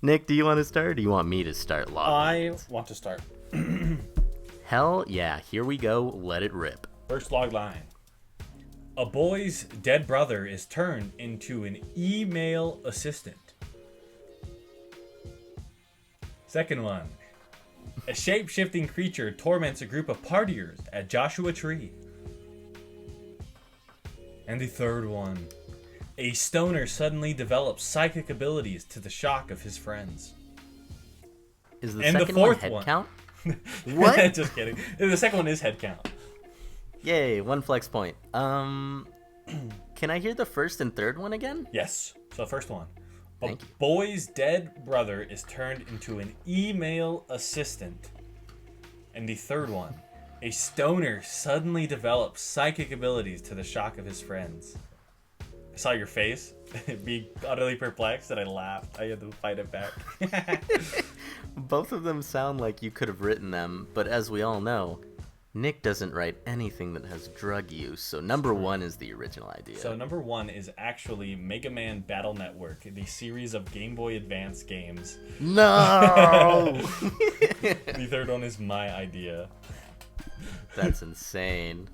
Nick, do you want to start or do you want me to start? I LogLines? want to start. Hell yeah, here we go. Let it rip. First log line. A boy's dead brother is turned into an email assistant. Second one. A shape-shifting creature torments a group of partiers at Joshua Tree. And the third one. A stoner suddenly develops psychic abilities to the shock of his friends. Is the And the second fourth one head one. count? What? Just kidding. The second one is head count. Yay, 1 flex point. Can I hear the first and third one again? Yes. So first one. Thank A you. boy's dead brother is turned into an email assistant. And the third one. A stoner suddenly develops psychic abilities to the shock of his friends. I saw your face be utterly perplexed and I laughed. I had to fight it back. Both of them sound like you could have written them, but as we all know, Nick doesn't write anything that has drug use, so number one is the original idea. So number one is actually Mega Man Battle Network, the series of Game Boy Advance games. No! The third one is my idea. That's insane.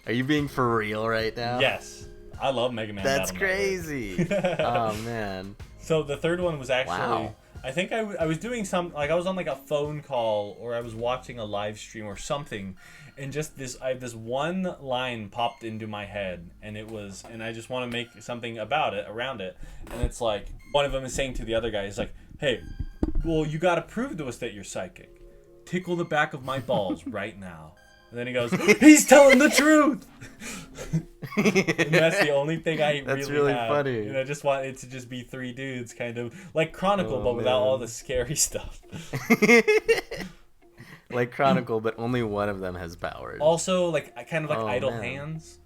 Are you being for real right now? Yes. I love Mega Man That's Battle crazy. Network. Oh, man. So the third one was actually... Wow. I think I was doing some... Like, I was on, like, a phone call, or I was watching a live stream or something, and just this... this one line popped into my head, and it was... And I just want to make something about it, around it. And it's like... One of them is saying to the other guy, he's like, hey, well, you got to prove to us that you're psychic. Tickle the back of my balls right now. And then he goes, he's telling the truth! And that's the only thing I That's really really have. funny. And I just want it to just be three dudes, kind of like Chronicle, but without man. all the scary stuff. Like Chronicle, but only one of them has powers. Also, like kind of like Oh, Idle man. Hands.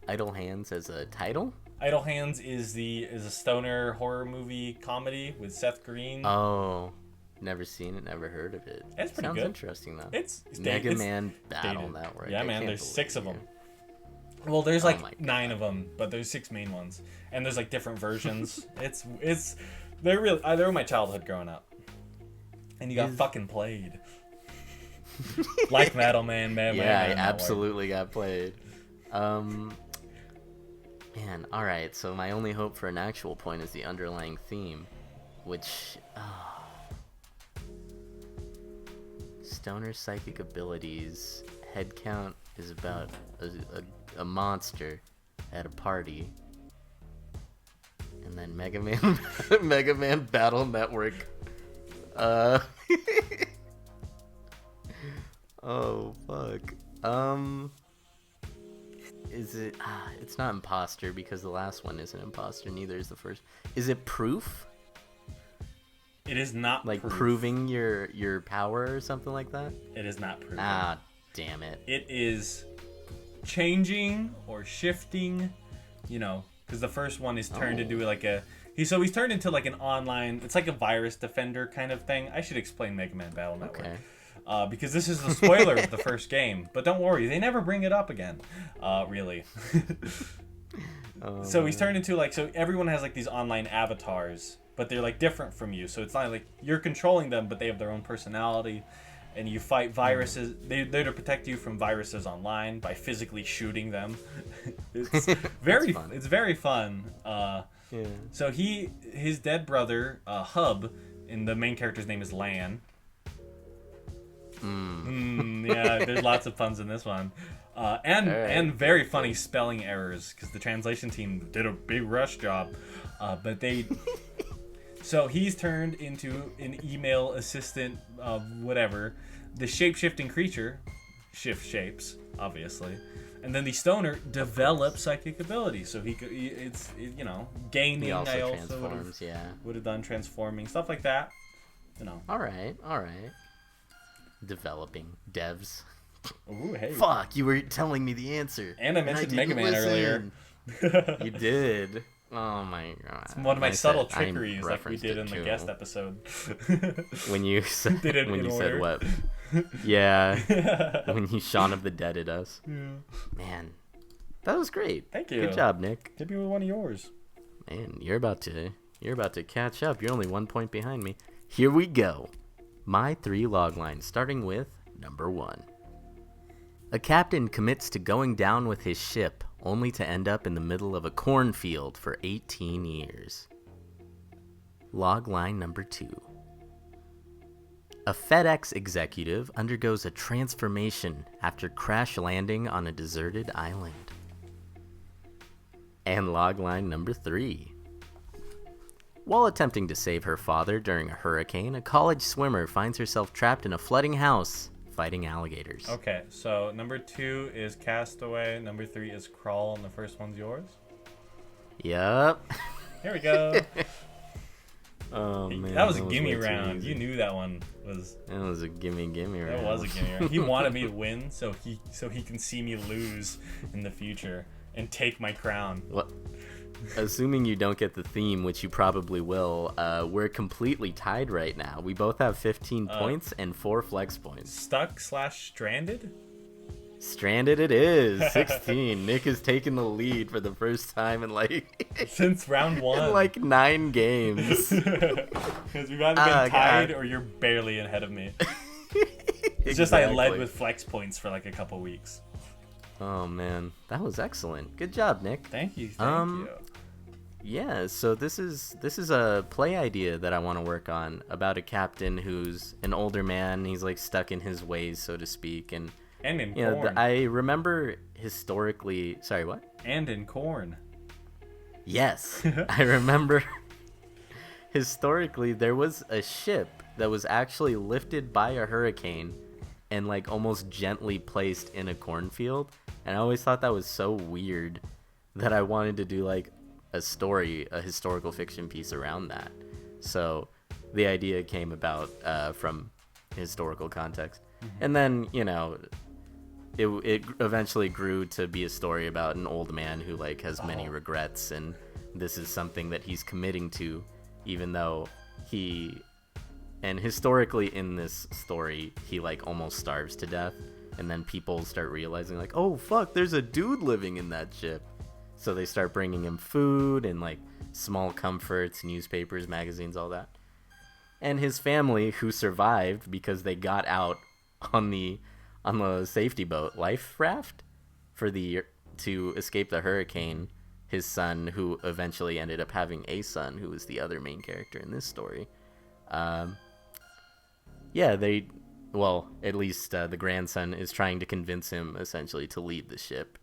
Idle Hands as a title? Idle Hands is a stoner horror movie comedy with Seth Green. Oh, never seen it, never heard of it. It's pretty Sounds good. interesting though. It's Mega it's Man Battle dated. Network. Yeah, I man. can't There's 6 of believe them. Well, there's Oh like my God. 9 of them, but there's 6 main ones, and there's like different versions. They're really they were my childhood growing up, and you got fucking played. Like Metal Man, man. Yeah, Man, I Network. absolutely got played. Man, alright, so my only hope for an actual point is the underlying theme, which... Stoner psychic abilities, head count is about a monster at a party, and then Mega Man Mega Man Battle Network. Oh fuck. Is it? It's not imposter because the last one isn't imposter. Neither is the first. Is it proof? It is not Like proof. proving your power or something like that? It is not proof. Ah, damn it. It is changing or shifting, because the first one is turned into like he's turned into like an online. It's like a virus defender kind of thing. I should explain Mega Man Battle Network. Okay. Because this is the spoiler of the first game, but don't worry, they never bring it up again. Really. So he's turned into so everyone has like these online avatars, but they're like different from you. So it's not like you're controlling them, but they have their own personality, and you fight viruses. They're to protect you from viruses online by physically shooting them. It's very fun. it's very fun. Yeah. So his dead brother, Hub, and the main character's name is Lan. Yeah, there's lots of puns in this one. And very funny spelling errors because the translation team did a big rush job. But they... So he's turned into an email assistant, whatever. The shape-shifting creature shift shapes, obviously. And then the stoner develops psychic abilities. So gaining. He also I also transforms, would have done transforming, stuff like that. Alright. Developing. Devs. Ooh, hey. Fuck, you were telling me the answer. And I mentioned didn't Mega Man earlier. You did. Oh my god. It's one of my subtle I trickeries like we referenced did it in the too. guest episode. When you said, Did it when in you order. said what? Yeah. When you Shaun of the Deaded us. Yeah. Man. That was great. Thank you. Good job, Nick. Hit me with one of yours. Man, you're about to You're about to catch up. You're only 1 point behind me. Here we go. My 3 log lines, starting with number 1. A captain commits to going down with his ship, only to end up in the middle of a cornfield for 18 years. Log line number 2. A FedEx executive undergoes a transformation after crash landing on a deserted island. And log line number 3. While attempting to save her father during a hurricane, a college swimmer finds herself trapped in a flooding house, fighting alligators. Okay, so number 2 is Castaway, number 3 is Crawl, and the first one's yours? Yup. Here we go. Oh, man. That was a gimme way too round. easy. You knew that one was... That was a gimme round. That was a gimme round. He wanted me to win so he can see me lose in the future and take my crown. What? Assuming you don't get the theme, which you probably will, we're completely tied right now. We both have 15 points and 4 flex points. Stuck/stranded? Stranded it is. 16. Nick has taken the lead for the first time in since round 1. in 9 games. Because we've either been tied or you're barely ahead of me. It's just I led with flex points for like a couple weeks. Oh man, that was excellent. Good job, Nick. Thank you. Thank you. Yeah, so this is a play idea that I want to work on about a captain who's an older man. He's like stuck in his ways, so to speak, and in corn. I remember historically. Sorry, what? And in corn. Yes, I remember. Historically, there was a ship that was actually lifted by a hurricane and like almost gently placed in a cornfield, and I always thought that was so weird that I wanted to do like a historical fiction piece around that. So the idea came about from historical context. And then, it eventually grew to be a story about an old man who like has many regrets, and this is something that he's committing to, even though and historically in this story, he like almost starves to death, and then people start realizing like, oh fuck, there's a dude living in that ship. So they start bringing him food and like small comforts, newspapers, magazines, all that. And his family, who survived because they got out on the safety boat, life raft, to escape the hurricane. His son, who eventually ended up having a son, who was the other main character in this story. At least the grandson is trying to convince him essentially to lead the ship.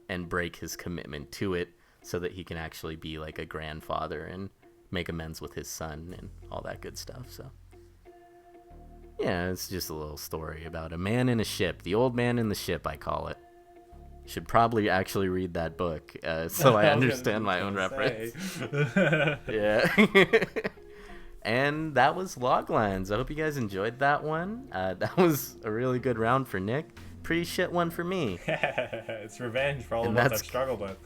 And break his commitment to it so that he can actually be like a grandfather and make amends with his son and all that good stuff. So yeah, it's just a little story about a man in a ship. The old man in the ship, I call it. Should probably actually read that book so I understand my own reference. Yeah. And that was LogLines. I hope you guys enjoyed that one. That was a really good round for Nick. Pretty shit one for me. It's revenge for all of us I've struggled with.